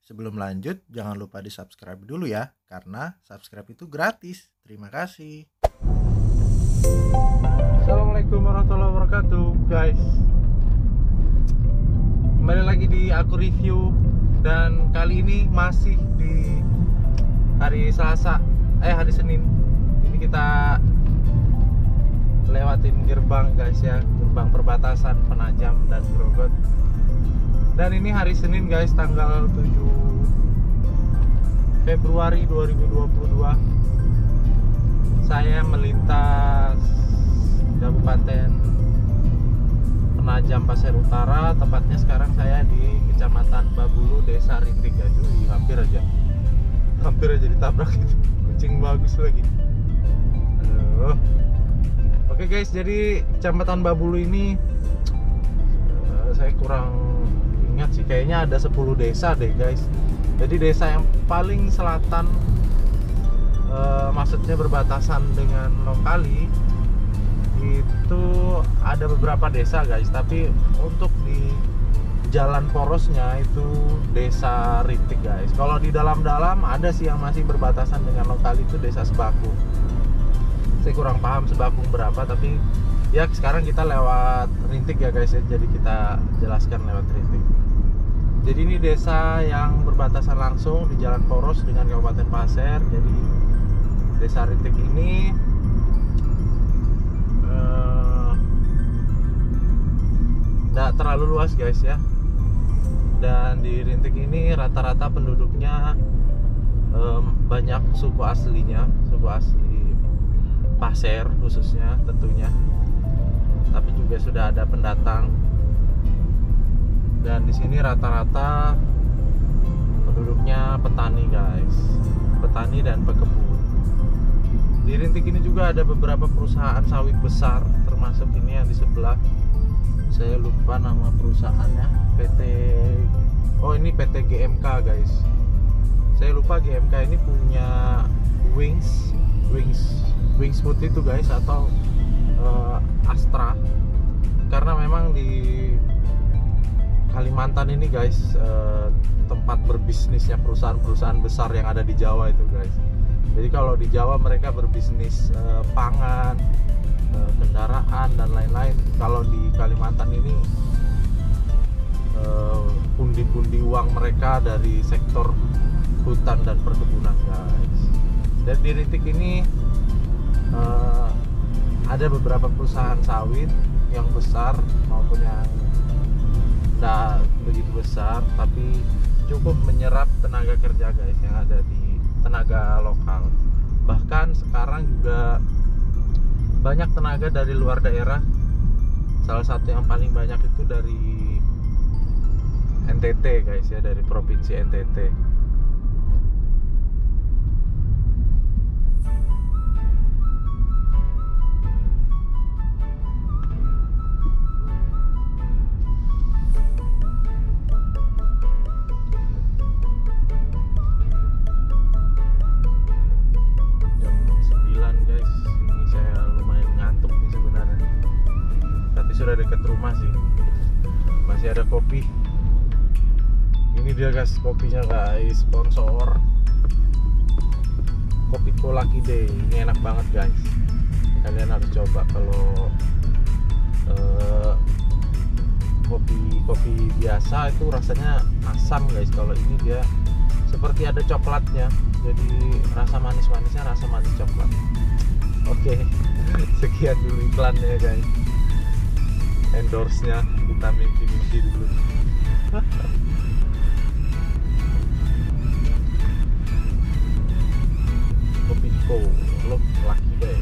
Sebelum lanjut jangan lupa di-subscribe dulu ya, karena subscribe itu gratis. Terima kasih. Assalamualaikum warahmatullahi wabarakatuh, guys. Kembali lagi di aku review, dan kali ini masih di hari Senin. Ini kita lewatin gerbang, guys ya, gerbang perbatasan Penajam dan Grogot. Dan ini hari Senin, guys, tanggal 7 Februari 2022. Saya melintas Kabupaten Penajam Pasir Utara. Tepatnya sekarang saya di Kecamatan Babulu, Desa Rintik. Aduh, hampir aja ditabrak itu. Kucing bagus lagi. Aduh. Oke, guys, jadi Kecamatan Babulu ini saya kurang ingat sih, kayaknya ada 10 desa deh, guys. Jadi desa yang paling selatan, maksudnya berbatasan dengan Lokali, itu ada beberapa desa, guys. Tapi untuk di jalan porosnya itu Desa Rintik, guys. Kalau di dalam-dalam ada sih yang masih berbatasan dengan Lokali, itu Desa Sebakung. Saya kurang paham Sebakung berapa, tapi ya sekarang kita lewat Rintik ya, guys ya. Jadi kita jelaskan lewat Rintik. Jadi ini desa yang berbatasan langsung di jalan poros dengan Kabupaten Pasir. Jadi Desa Rintik ini tidak terlalu luas, guys ya. Dan di Rintik ini rata-rata penduduknya banyak suku aslinya, suku asli Pasir khususnya tentunya. Tapi juga sudah ada pendatang. Dan di sini rata-rata penduduknya petani, guys, petani dan pekebun. Di Rintik ini juga ada beberapa perusahaan sawit besar, termasuk ini yang di sebelah. Saya lupa nama perusahaannya, ini PT GMK, guys. Saya lupa GMK ini punya Wings Food itu, guys, atau Astra. Karena memang di Kalimantan ini, guys, tempat berbisnisnya perusahaan-perusahaan besar yang ada di Jawa itu, guys. Jadi kalau di Jawa mereka berbisnis pangan, kendaraan dan lain-lain. Kalau di Kalimantan ini pundi-pundi uang mereka dari sektor hutan dan perkebunan, guys. Dan di Rintik ini ada beberapa perusahaan sawit yang besar maupun yang tidak begitu besar, tapi cukup menyerap tenaga kerja, guys, yang ada di tenaga lokal. Bahkan sekarang juga banyak tenaga dari luar daerah. Salah satu yang paling banyak itu dari NTT, guys ya, dari provinsi NTT. Sudah dekat rumah sih, masih ada kopi. Ini dia, guys, kopinya, guys, sponsor Kopi Lucky Day. Ini enak banget, guys, kalian harus coba. Kalau kopi biasa itu rasanya asam, guys. Kalau ini dia seperti ada coklatnya, jadi rasa manis-manisnya rasa manis coklat. Oke, sekian dulu iklannya, guys. Endorse-nya kita minti dulu. Kopiko Lucky Day.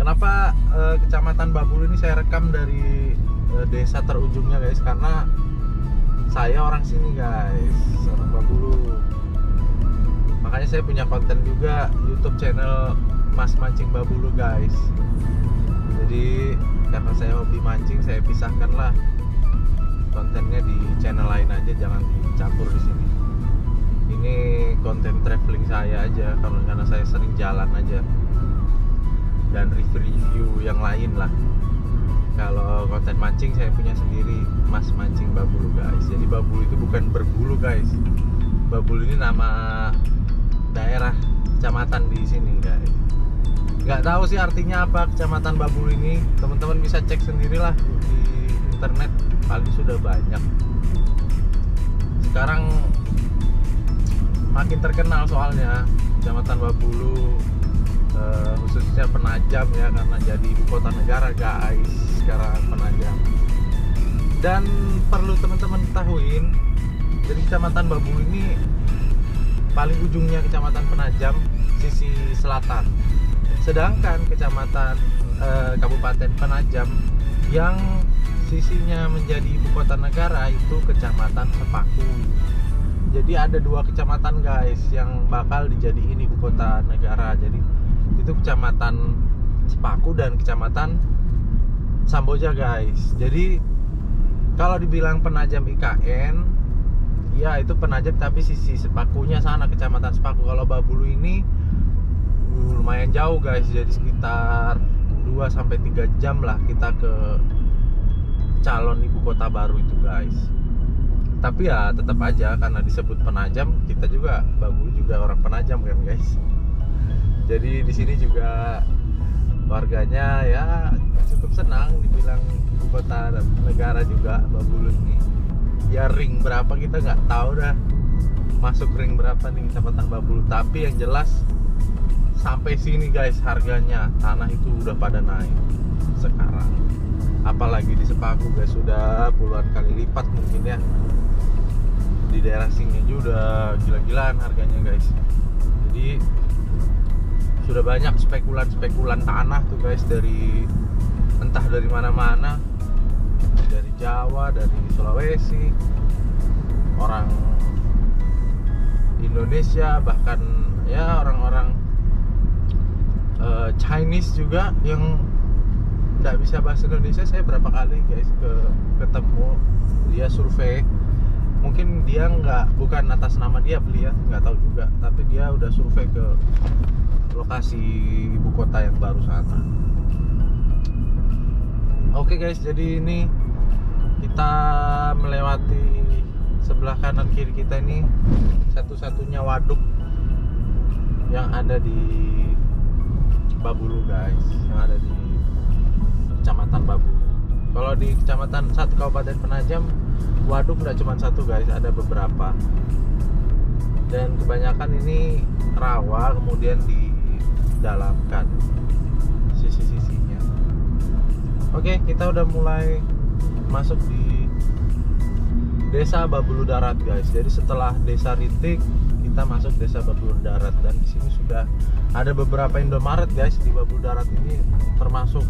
Kenapa Kecamatan Babulu ini saya rekam dari desa terujungnya, guys? Karena saya orang sini, guys, orang Babulu. Makanya saya punya konten juga YouTube channel Mas Mancing Babulu, guys. Jadi karena saya hobi mancing, saya pisahkan lah kontennya di channel lain aja, jangan dicampur di sini. Ini konten traveling saya aja, karena saya sering jalan aja dan review yang lain lah. Kalau konten mancing saya punya sendiri, Mas Mancing Babulu guys. Jadi Babulu itu bukan berbulu guys. Babulu ini nama daerah kecamatan di sini guys. Nggak tahu sih artinya apa kecamatan Babulu ini. Teman-teman bisa cek sendirilah di internet, paling sudah banyak. Sekarang makin terkenal soalnya kecamatan Babulu, khususnya Penajam ya, karena jadi ibu kota negara guys sekarang Penajam. Dan perlu teman-teman ketahuin, jadi kecamatan Babulu ini paling ujungnya kecamatan Penajam sisi selatan, sedangkan kecamatan Kabupaten Penajam yang sisinya menjadi ibu kota negara itu kecamatan Sepaku. Jadi ada dua kecamatan guys yang bakal dijadiin ibu kota negara. Jadi itu kecamatan Sepaku dan kecamatan Samboja guys. Jadi kalau dibilang Penajam IKN, ya itu Penajam tapi sisi Sepakunya sana kecamatan Sepaku. Kalau Babulu ini lumayan jauh guys, jadi sekitar 2-3 jam lah kita ke calon ibu kota baru itu guys. Tapi ya tetap aja karena disebut Penajam, kita juga Babulu juga orang Penajam kan guys. Jadi di sini juga warganya ya cukup senang dibilang ibu kota negara juga Babulu ini. Ya ring berapa kita nggak tahu dah, masuk ring berapa nih kecamatan Babulu. Tapi yang jelas sampai sini guys harganya tanah itu udah pada naik sekarang. Apalagi di Sepaku guys sudah puluhan kali lipat mungkin ya. Di daerah sini juga gila-gilaan harganya guys. Jadi sudah banyak spekulan tanah tuh guys, dari entah dari mana-mana, dari Jawa, dari Sulawesi, orang Indonesia, bahkan ya orang-orang Chinese juga yang nggak bisa bahasa Indonesia. Saya berapa kali guys ketemu dia survei, mungkin dia bukan atas nama dia beli ya, nggak tahu juga, tapi dia udah survei ke lokasi ibu kota yang baru sana. Oke guys, jadi ini kita melewati sebelah kanan kiri kita ini satu-satunya waduk yang ada di Babulu guys, yang ada di kecamatan Babulu. Kalau di kecamatan Kabupaten Penajam, waduk nggak cuma satu guys, ada beberapa, dan kebanyakan ini rawa kemudian didalamkan sisi-sisinya. Oke, kita udah mulai masuk di desa Babulu Darat guys. Jadi setelah desa Ritik kita masuk desa Babulu Darat, dan di sini sudah ada beberapa Indomaret guys. Di Babulu Darat ini termasuk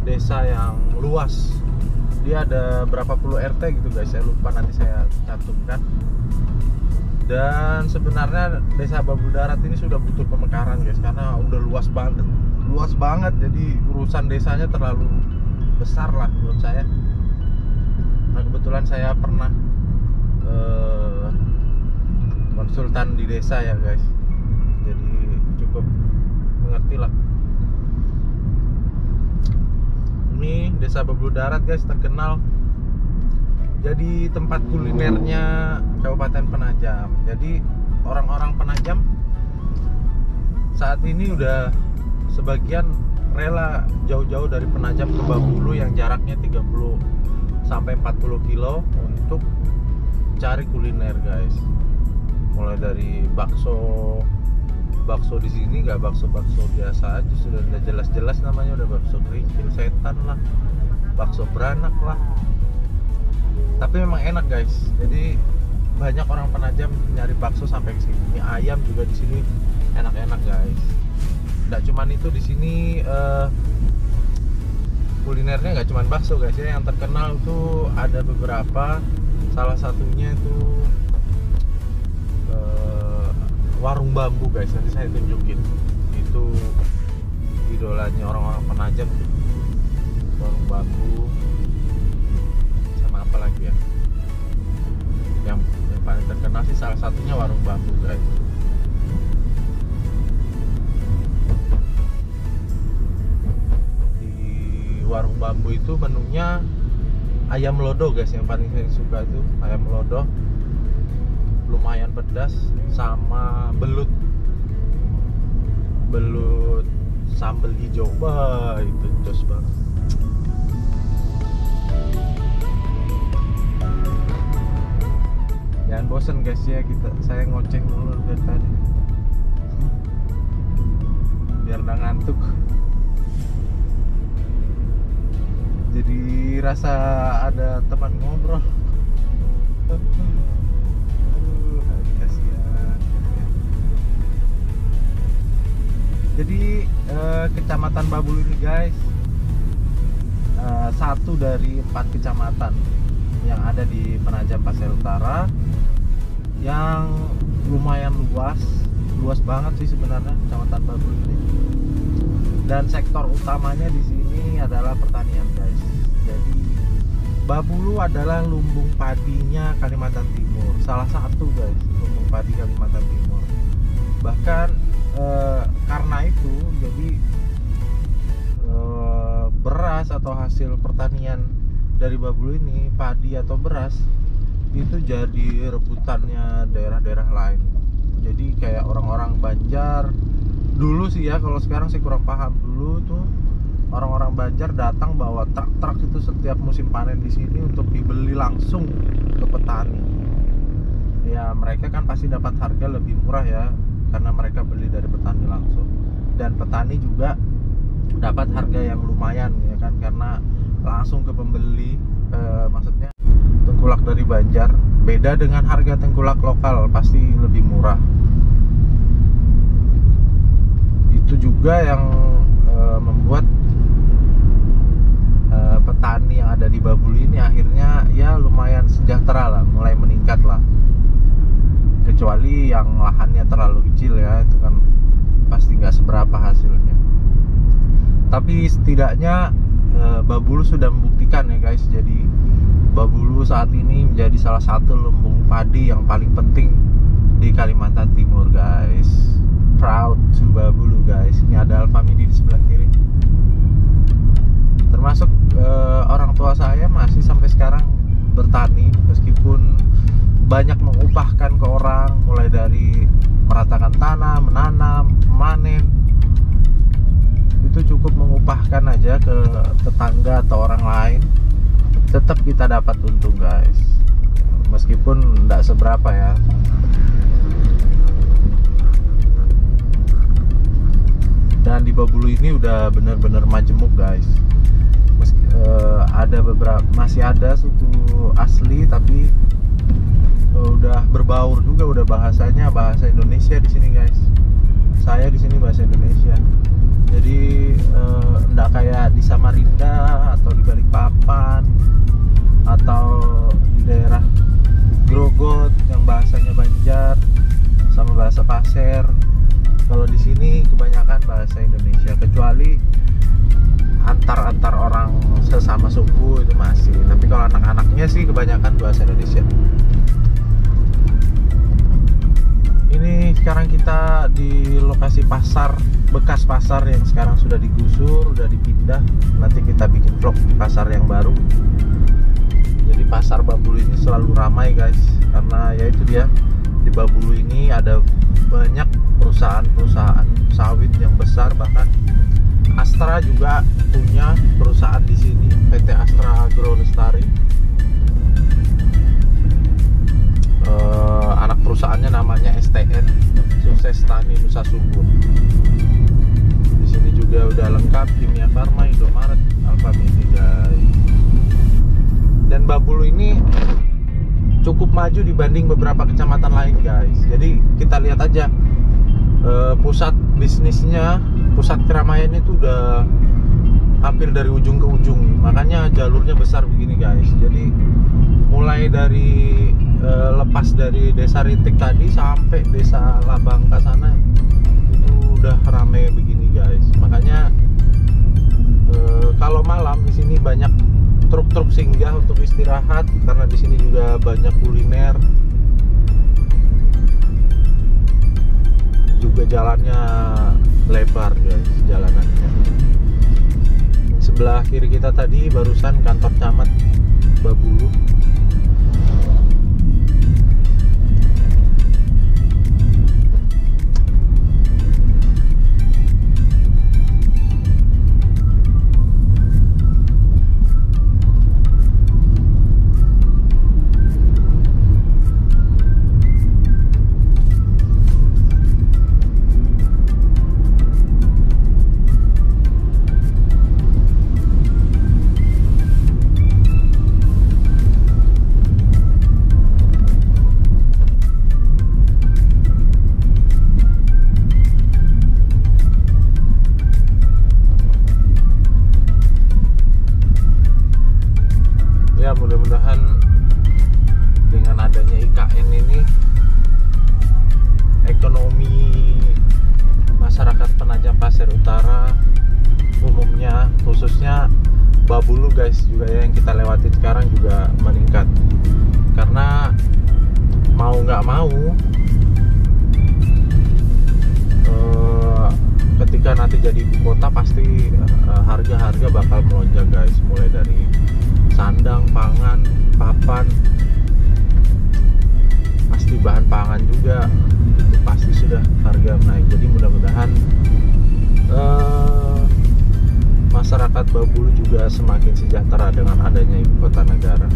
desa yang luas. Dia ada berapa puluh RT gitu guys, saya lupa, nanti saya cantumkan. Dan sebenarnya desa Babulu Darat ini sudah butuh pemekaran guys, karena udah luas banget. Jadi urusan desanya terlalu besar lah menurut saya. Nah kebetulan saya pernah konsultan di desa ya guys, jadi cukup mengerti lah. Ini desa Babulu Darat guys, terkenal jadi tempat kulinernya Kabupaten Penajam. Jadi orang-orang Penajam saat ini udah sebagian rela jauh-jauh dari Penajam ke Babulu yang jaraknya 30-40 kilo untuk cari kuliner guys. Mulai dari bakso di sini nggak bakso biasa aja, sudah jelas-jelas namanya, udah bakso kerikil, setan lah, bakso beranak lah. Tapi memang enak guys. Jadi banyak orang Penajam nyari bakso sampai ke sini. Mie ayam juga di sini enak-enak guys. Nggak cuman itu, di sini kulinernya nggak cuman bakso guys ya. Yang terkenal tuh ada beberapa. Salah satunya itu warung bambu guys. Nanti saya tunjukin. Itu idolanya orang-orang Penajam tuh. Warung bambu. Sama apa lagi ya? Yang paling terkenal sih salah satunya warung bambu guys. itu menunya ayam lodo guys, yang paling saya suka itu ayam lodo, lumayan pedas, sama belut sambal hijau, wah itu jos banget. Jangan bosen guys ya, saya ngoceng dulu dari tadi biar nggak ngantuk, jadi rasa ada teman ngobrol. Aduh, kasihan. Jadi Kecamatan Babulu ini guys, satu dari 4 kecamatan yang ada di Penajam Pasir Utara, yang lumayan luas banget sih sebenarnya Kecamatan Babulu ini. Dan sektor utamanya di sini adalah pertanian guys. Jadi Babulu adalah lumbung padinya Kalimantan Timur, salah satu guys lumbung padi Kalimantan Timur. Bahkan karena itu jadi beras atau hasil pertanian dari Babulu ini, padi atau beras, itu jadi rebutannya daerah-daerah lain. Jadi kayak orang-orang Banjar dulu sih ya, kalau sekarang sih kurang paham. Dulu tuh orang-orang Banjar datang bawa truk-truk itu setiap musim panen di sini untuk dibeli langsung ke petani. Ya mereka kan pasti dapat harga lebih murah ya, karena mereka beli dari petani langsung. Dan petani juga dapat harga yang lumayan ya kan, karena langsung ke pembeli. Maksudnya tengkulak dari Banjar beda dengan harga tengkulak lokal, pasti lebih murah. Itu juga yang membuat petani yang ada di Babulu ini akhirnya ya lumayan sejahtera lah, mulai meningkat lah. Kecuali yang lahannya terlalu kecil ya, itu kan pasti nggak seberapa hasilnya. Tapi setidaknya Babulu sudah membuktikan ya guys. Jadi Babulu saat ini menjadi salah satu lumbung padi yang paling penting di Kalimantan Timur guys. Proud to Babulu guys. Ini ada Alfamidi di sebelah kiri. Termasuk orang tua saya masih sampai sekarang bertani, meskipun banyak mengupahkan ke orang, mulai dari meratakan tanah, menanam, memanen. Itu cukup mengupahkan aja ke tetangga atau orang lain, tetap kita dapat untung guys, meskipun tidak seberapa ya. Dan di Babulu ini udah bener-bener majemuk guys. Ada beberapa, masih ada suku asli, tapi udah berbaur juga, udah bahasanya bahasa Indonesia di sini guys. Saya di sini bahasa Indonesia. Jadi enggak kayak di Samarinda atau di Balikpapan atau di daerah Grogot yang bahasanya Banjar sama bahasa Pasir. Kalau di sini kebanyakan bahasa Indonesia, kecuali antar orang sesama suku itu masih. Tapi kalau anak-anaknya sih kebanyakan bahasa Indonesia. Ini sekarang kita di lokasi pasar, bekas pasar yang sekarang sudah digusur, sudah dipindah. Nanti kita bikin vlog di pasar yang baru. Jadi pasar Babulu ini selalu ramai guys, karena ya itu dia, di Babulu ini ada banyak perusahaan-perusahaan sawit yang besar. Bahkan Astra juga punya perusahaan di sini, PT Astra Agro Lestari. Anak perusahaannya namanya STN, Sukses Tani Nusa Subur. Di sini juga udah lengkap, Kimia Farma, Indomaret, Alfamidi guys. Dan Babulu ini cukup maju dibanding beberapa kecamatan lain guys. Jadi kita lihat aja pusat bisnisnya, pusat keramaiannya itu udah hampir dari ujung ke ujung. Makanya jalurnya besar begini guys. Jadi mulai dari lepas dari desa Rintik tadi sampai desa Labangka sana itu udah rame begini guys. Makanya kalau malam di sini banyak truk-truk singgah untuk istirahat, karena di sini juga banyak kuliner. Juga jalannya lebar guys, jalanannya. Sebelah kiri kita tadi barusan kantor camat Babulu. Ya mudah-mudahan dengan adanya IKN ini ekonomi masyarakat Penajam Pasir Utara umumnya, khususnya Babulu guys juga ya, yang kita lewati sekarang juga meningkat. Karena mau nggak mau ketika nanti jadi ibu kota pasti harga-harga bakal melonjak guys, mulai dari sandang, pangan, papan, pasti bahan pangan juga itu pasti sudah harga naik. Jadi mudah-mudahan masyarakat Babulu juga semakin sejahtera dengan adanya ibu kota negara.